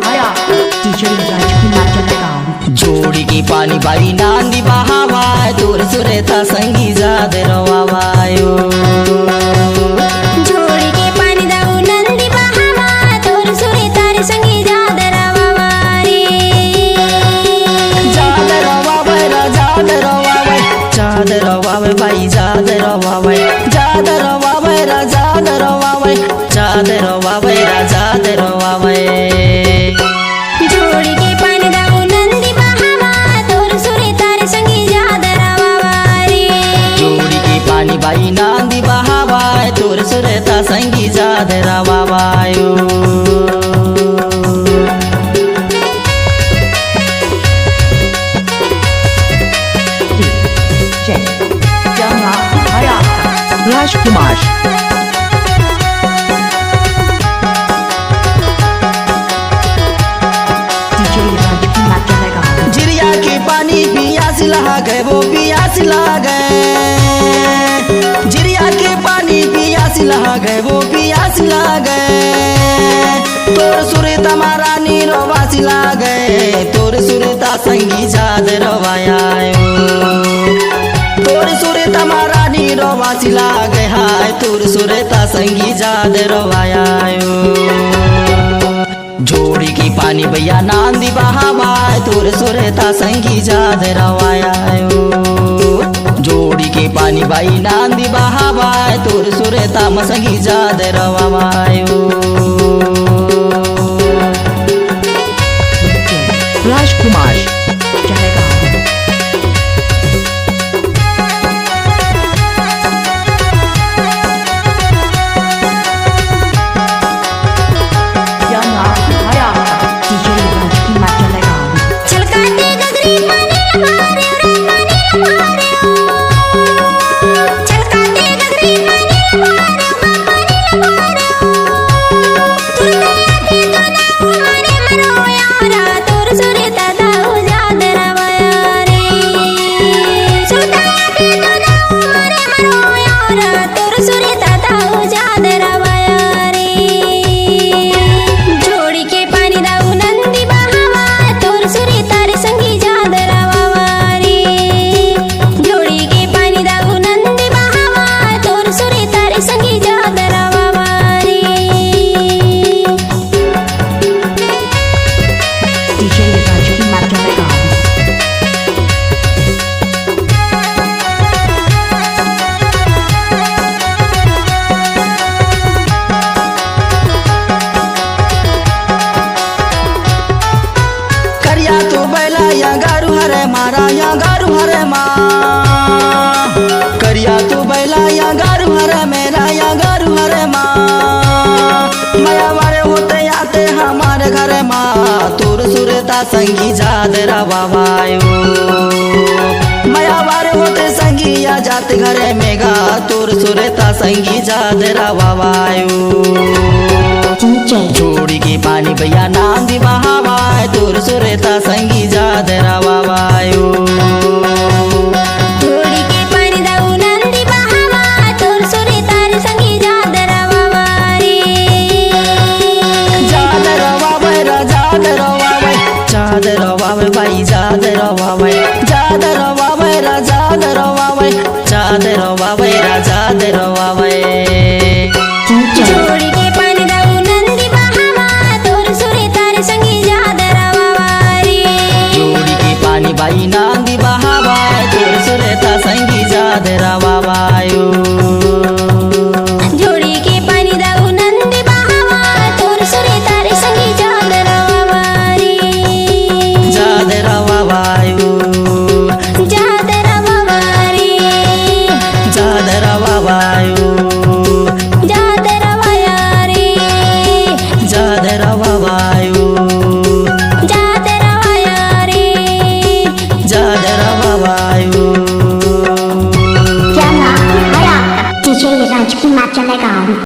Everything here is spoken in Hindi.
आया डीजे राजकुमार जलगांव। जोड़ी की पानी बाई नांदी बहावा तोर सुरेता संगी जाद रवावायो। जोड़ी के पानी दाऊ नंदी बहावा तोर सुरेता रे संगी जाद रवावारे। जाद रवावे रा जाद रवावे जाद रवावे भाई जाद रवावे जाद रवावे रा जाद रवावे जाद रवावे रा जाद रवावे। जोड़ी के पानी दाऊ नंदी बहावा तोर सुरेता रे संगी जाद रवावारे। जोड़ी की पानी बाई नांदी बहावा तोर सुरेता संगी जाद रवावायो। राजकुमार डीजे राजकुमार जलगांव। जिरिया की पानी पियास लागे वो पियास लागे। जिरिया के पानी पियास लागे वो पियास लागे। तोर सुरेता मारा नीरोवासी लागे तोर सुरेता संगी जाद रवायायो। तोर सुरेता मारा नीरोवासी लागे हाय तोर सुरेता संगी जाद रवायायो। जोड़ी की पानी भैया नांदी बहावा तोर सुरेता संगी जाद रवायायो। जोड़ी के पानी बाई नांदी बहावा तोर सुरेता मसंगी जाद रवायो। राजकुमार जलगांव। आया डीजे राजकुमार जलगांव। छलकाते गगरी पानी लमारे रे पानी लमारे। छलकाते गगरी पानी लमारे पानी लमारे। तुरते आते तो ना हमारे मरो यारा तोर सुरेता दाऊ जाद रवाया रे। तुरते आते तो ना हमारे मरो यारा तोर सुरेता दाऊ जाद रवाया रे। जोड़ी के पानी दाऊ नंदी बहावा तोर सुरेता रे संगी जाद रवावारे। जोड़ी के पानी दाऊ नंदी बहावा तोर सुरेता रे संगी जाद रवावारे। डीजे राजकुमार जलगांव। करिया तो बैला या गारू हरे मारा या गारू हरे माँ। करिया तो बैला या गारू हरे मेरा या गारू हरे माँ। माया वारे होते आते हमारे घरे माँ तोर सुरेता संगी जाद रवावायो। माया वारे होते संगी या जाते घरे मेगा तोर सुरेता संगी जाद रवावायो। जोड़ी की पानी भैया नांदी बहावा तोर सुरेता संगी जाद रवावायो। जोड़ी के पानी दाऊ नंदी बहावा तोर सुरेता रे संगी जाद रवावारे। जाद रवावे रा जाद रवावे जाद रवावे भाई जाद रवावे